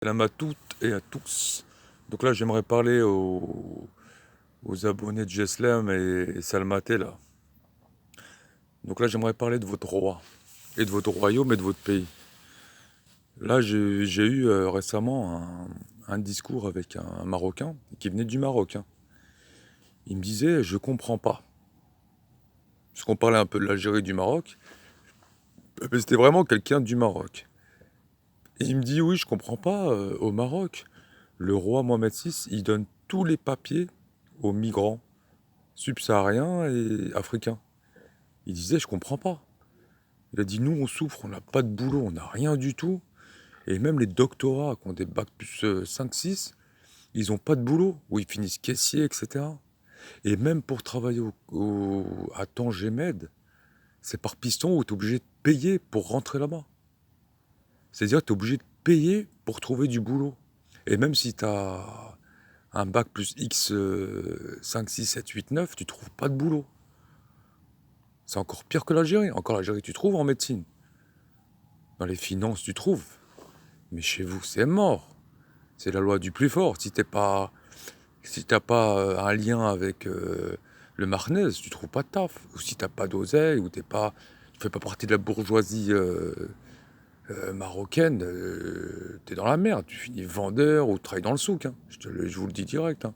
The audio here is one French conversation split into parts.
Salam à toutes et à tous. Donc là, j'aimerais parler aux abonnés de Jeslam et Salmaté, là. Donc là, j'aimerais parler de votre roi, et de votre royaume et de votre pays. Là, j'ai eu récemment un discours avec un Marocain, qui venait du Maroc, hein. Il me disait, je comprends pas. Parce qu'on parlait un peu de l'Algérie et du Maroc, mais c'était vraiment quelqu'un du Maroc. Et il me dit, oui, je comprends pas, au Maroc, le roi Mohamed VI, il donne tous les papiers aux migrants subsahariens et africains. Il disait, je comprends pas. Il a dit, nous, on souffre, on n'a pas de boulot, on n'a rien du tout. Et même les doctorats qui ont des bacs plus 5-6, ils n'ont pas de boulot, où ils finissent caissiers, etc. Et même pour travailler à Tanger-Med, c'est par piston où tu es obligé de payer pour rentrer là-bas. C'est-à-dire que tu es obligé de payer pour trouver du boulot. Et même si tu as un bac plus X 5, 6, 7, 8, 9, tu trouves pas de boulot. C'est encore pire que l'Algérie. Encore l'Algérie, tu trouves en médecine. Dans les finances, tu trouves. Mais chez vous, c'est mort. C'est la loi du plus fort. Si t'as pas un lien avec le Marnez, tu trouves pas de taf. Ou si t'as pas d'oseille, ou tu fais pas partie de la bourgeoisie marocaine, t'es dans la merde. Tu finis vendeur ou travailles dans le souk, hein. Je vous le dis direct, hein.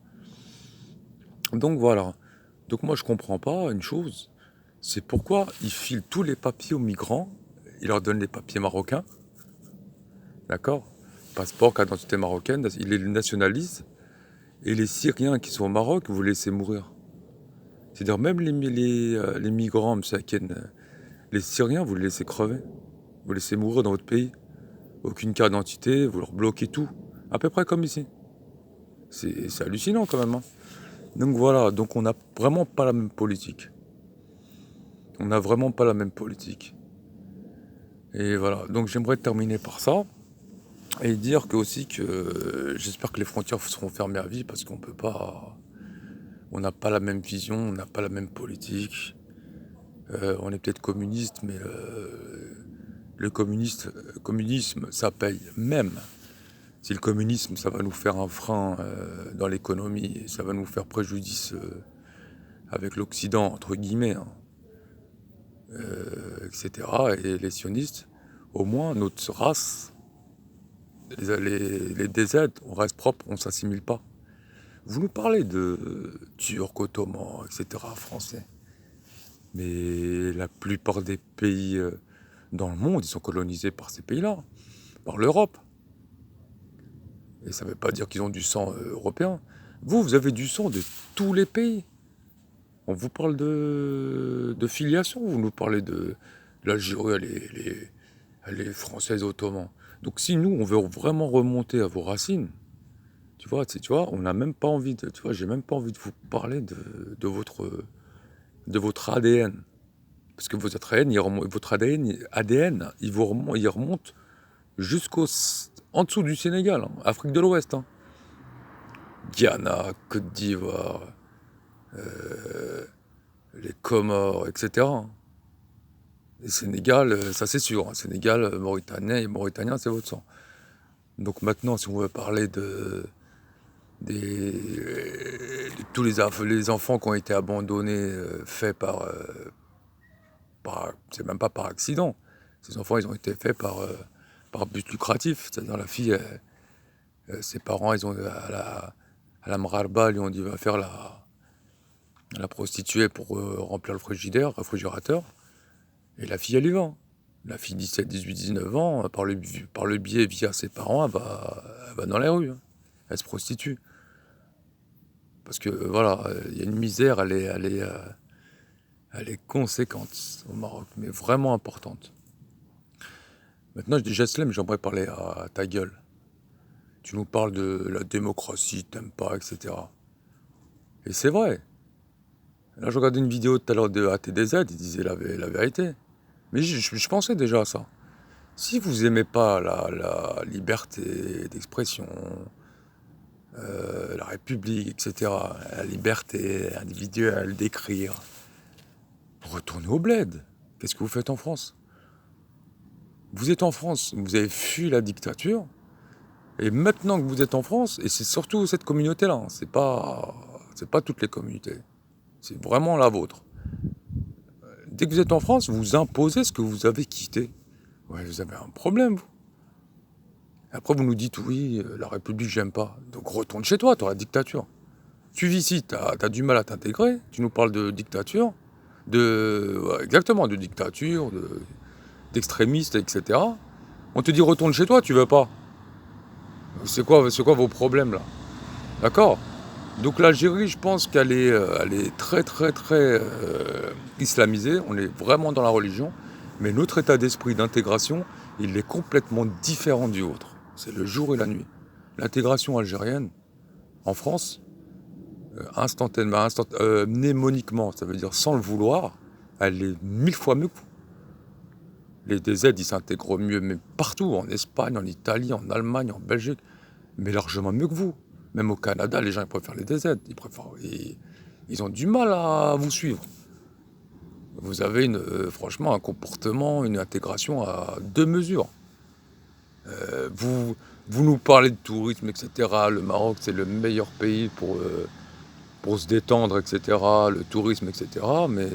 Donc voilà. Donc moi, je comprends pas une chose. C'est pourquoi ils filent tous les papiers aux migrants. Ils leur donnent les papiers marocains. D'accord? Passeport, carte d'identité marocaine, ils les nationalisent. Et les Syriens qui sont au Maroc, vous les laissez mourir. C'est-à-dire même les migrants, msaken, les Syriens, vous les laissez crever. Vous les laissez mourir dans votre pays. Aucune carte d'identité, vous leur bloquez tout. À peu près comme ici. C'est hallucinant quand même, hein. Donc voilà, donc on n'a vraiment pas la même politique. On n'a vraiment pas la même politique. Et voilà, donc j'aimerais terminer par ça. Et dire que aussi que j'espère que les frontières seront fermées à vie parce qu'on peut pas. On n'a pas la même vision, on n'a pas la même politique. On est peut-être communiste, mais le communisme, ça paye. Même si le communisme, ça va nous faire un frein dans l'économie, et ça va nous faire préjudice avec l'Occident, entre guillemets, hein, etc. Et les sionistes, au moins notre race, les DZ, on reste propre, on s'assimile pas. Vous nous parlez de Turcs, Ottomans, etc., français. Mais la plupart des pays dans le monde, ils sont colonisés par ces pays-là, par l'Europe. Et ça ne veut pas dire qu'ils ont du sang européen. Vous avez du sang de tous les pays. On vous parle de filiation, vous nous parlez de l'Algérie, elle est française ottoman. Donc si nous, on veut vraiment remonter à vos racines, tu vois, on n'a même pas envie de, tu vois, j'ai même pas envie de vous parler de votre ADN. Parce que votre ADN, il remonte en dessous du Sénégal, hein, Afrique de l'Ouest, hein. Ghana, Côte d'Ivoire, les Comores, etc., hein. Et Sénégal, ça c'est sûr, hein, Sénégal, Mauritanien, c'est votre sang. Donc maintenant, si on veut parler de tous les enfants qui ont été abandonnés, faits c'est même pas par accident. Ces enfants, ils ont été faits par but lucratif. C'est-à-dire la fille, ses parents, ils ont à la Mrarba, lui ont dit va faire la prostituée pour remplir le réfrigérateur. Et la fille, elle y va, hein. La fille 17, 18, 19 ans, par le biais via ses parents, elle va dans les rues, hein. Elle se prostitue. Parce que voilà, il y a une misère, elle est conséquente au Maroc, mais vraiment importante. Maintenant, je dis Jesselem, j'aimerais parler à ta gueule. Tu nous parles de la démocratie, t'aimes pas, etc. Et c'est vrai. Là, je regardais une vidéo tout à l'heure de ATDZ, il disait la vérité. Mais je pensais déjà à ça. Si vous aimez pas la liberté d'expression, la République, etc., la liberté individuelle d'écrire, retournez au bled. Qu'est-ce que vous faites en France? Vous êtes en France, vous avez fui la dictature, Et maintenant que vous êtes en France, et c'est surtout cette communauté-là, hein, c'est pas toutes les communautés, c'est vraiment la vôtre. Dès que vous êtes en France, vous imposez ce que vous avez quitté. Ouais, vous avez un problème, vous. Après, vous nous dites, oui, la République, j'aime pas. Donc retourne chez toi, tu la dictature. Tu vis ici, tu as du mal à t'intégrer, tu nous parles de dictature, ouais, exactement, de dictature, d'extrémistes, etc. On te dit retourne chez toi, tu veux pas. C'est quoi vos problèmes là? D'accord? Donc l'Algérie, je pense qu'elle est très très très islamisée, on est vraiment dans la religion, mais notre état d'esprit d'intégration, il est complètement différent du vôtre. C'est le jour et la nuit. L'intégration algérienne, en France, instantanément, mnémoniquement, ça veut dire sans le vouloir, elle est 1000 fois mieux que vous. Les DZ, ils s'intègrent mieux, mais partout, en Espagne, en Italie, en Allemagne, en Belgique, mais largement mieux que vous. Même au Canada, les gens ils préfèrent les DZ, ils ont du mal à vous suivre. Vous avez franchement un comportement, une intégration à deux mesures. Vous nous parlez de tourisme, etc. Le Maroc, c'est le meilleur pays pour se détendre, etc. Le tourisme, etc. Mais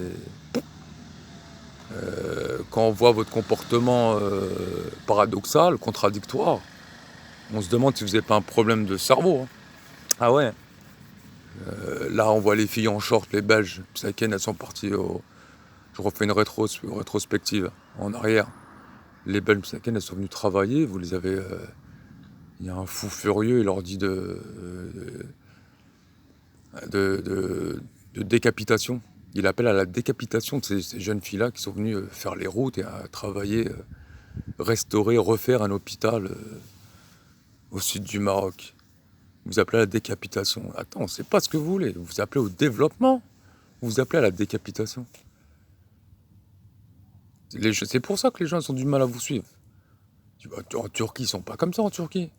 quand on voit votre comportement paradoxal, contradictoire, on se demande si vous n'avez pas un problème de cerveau. Hein. Ah ouais. Là, on voit les filles en short, les Belges. Psaken, elles sont parties au... Je refais une rétrospective en arrière. Les Belges Psaken, elles sont venues travailler. Vous les avez... Il y a un fou furieux, il leur dit de décapitation. Il appelle à la décapitation de ces jeunes filles-là qui sont venues faire les routes et à travailler, restaurer, refaire un hôpital au sud du Maroc. Vous appelez à la décapitation. Attends, c'est pas ce que vous voulez. Vous appelez au développement. Vous appelez à la décapitation. C'est pour ça que les gens ont du mal à vous suivre. En Turquie, ils sont pas comme ça en Turquie.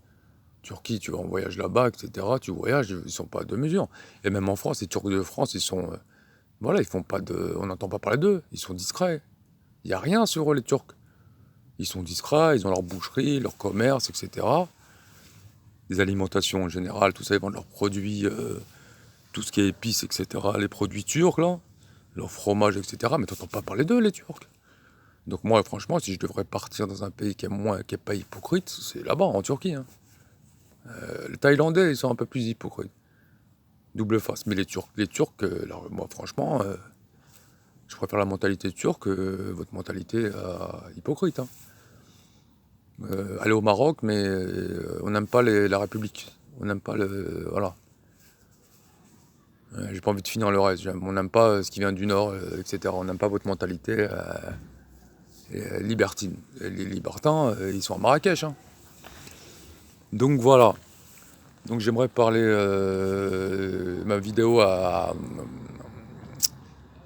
Turquie, tu vas en voyage là-bas, etc. Tu voyages, ils sont pas de mesure. Et même en France, les Turcs de France, ils sont... voilà, ils font pas de... On n'entend pas parler d'eux. Ils sont discrets. Il n'y a rien sur eux, les Turcs. Ils sont discrets, ils ont leur boucherie, leur commerce, etc. Les alimentations en général, tout ça, ils vendent leurs produits, tout ce qui est épices, etc. Les produits turcs, là, leur fromage, etc. Mais t'entends pas parler d'eux, les Turcs. Donc moi, franchement, si je devrais partir dans un pays qui est pas hypocrite, c'est là-bas, en Turquie. Hein. Les Thaïlandais, ils sont un peu plus hypocrites. Double face. Mais les Turcs, alors, moi, franchement, je préfère la mentalité turque que votre mentalité hypocrite. Hein. Aller au Maroc, mais on n'aime pas la République. On n'aime pas le... Voilà. J'ai pas envie de finir le reste. On n'aime pas ce qui vient du Nord, etc. On n'aime pas votre mentalité libertine. Les libertins, ils sont à Marrakech. Hein. Donc voilà. Donc j'aimerais parler ma vidéo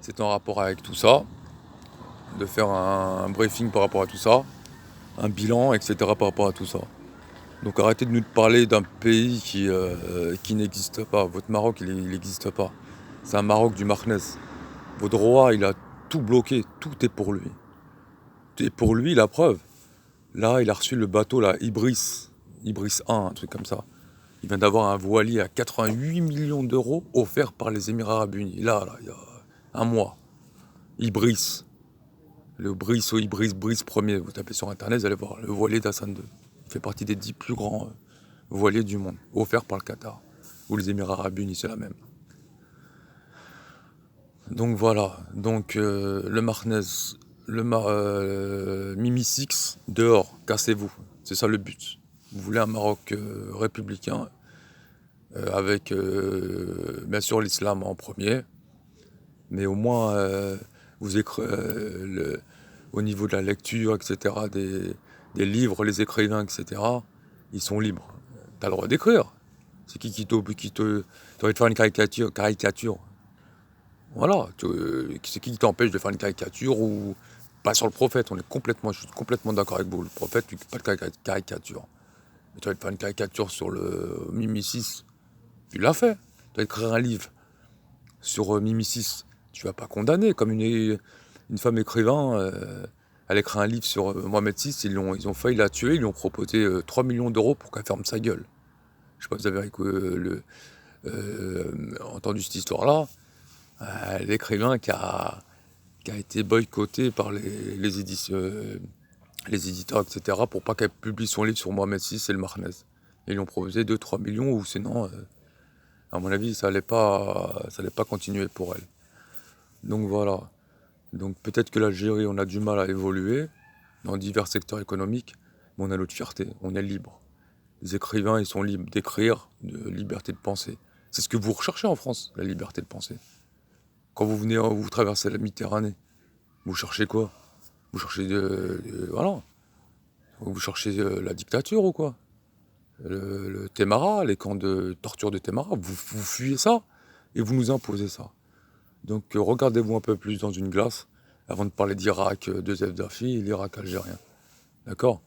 c'est en rapport avec tout ça, de faire un briefing par rapport à tout ça, un bilan, etc. par rapport à tout ça. Donc arrêtez de nous parler d'un pays qui n'existe pas. Votre Maroc, il n'existe pas. C'est un Maroc du Marnez. Votre roi, il a tout bloqué. Tout est pour lui. Et pour lui, la preuve. Là, il a reçu le bateau, là, Ibris 1, un truc comme ça. Il vient d'avoir un voilier à 88 millions d'euros offert par les Émirats Arabes Unis. Là, il y a un mois. Ibris. Le Brice premier. Vous tapez sur internet, vous allez voir. Le voilier d'Hassan II. Il fait partie des 10 plus grands voiliers du monde. Offert par le Qatar. Ou les Émirats Arabes Unis, c'est la même. Donc voilà. Donc le Marnez, Mimi 6, dehors. Cassez-vous. C'est ça le but. Vous voulez un Maroc républicain avec bien sûr l'islam en premier, mais au moins au niveau de la lecture, etc., des livres, les écrivains, etc., ils sont libres. Tu as le droit d'écrire. C'est qui te envie de faire une caricature. Voilà. C'est qui t'empêche de faire une caricature ou pas sur le prophète. Je suis complètement d'accord avec vous. Le prophète, tu ne fais pas de caricature. Mais tu vas te faire une caricature sur le Mimi 6. Tu l'as fait. Tu vas écrire un livre sur Mimi 6. Tu vas pas condamner comme une femme écrivain Elle a écrit un livre sur Mohamed VI, ils ont failli la tuer, ils lui ont proposé 3 millions d'euros pour qu'elle ferme sa gueule. Je sais pas si vous avez entendu cette histoire-là. L'écrivain qui a été boycotté par les éditeurs, etc., pour pas qu'elle publie son livre sur Mohamed VI et le Marnez. Ils lui ont proposé 2-3 millions, ou sinon, à mon avis, ça allait pas continuer pour elle. Donc voilà. Donc peut-être que l'Algérie, on a du mal à évoluer dans divers secteurs économiques, mais on a notre fierté, on est libre. Les écrivains, ils sont libres d'écrire, de liberté de penser. C'est ce que vous recherchez en France, la liberté de penser. Quand vous traversez la Méditerranée, vous cherchez quoi? Vous cherchez voilà. Vous cherchez la dictature ou quoi? Le Témara, les camps de torture de Témara, vous fuyez ça et vous nous imposez ça. Donc regardez-vous un peu plus dans une glace avant de parler d'Irak, de Kadhafi et l'Irak algérien. D'accord?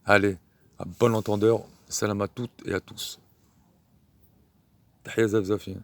Allez, à bon entendeur, salam à toutes et à tous. Tahia Zafzafi.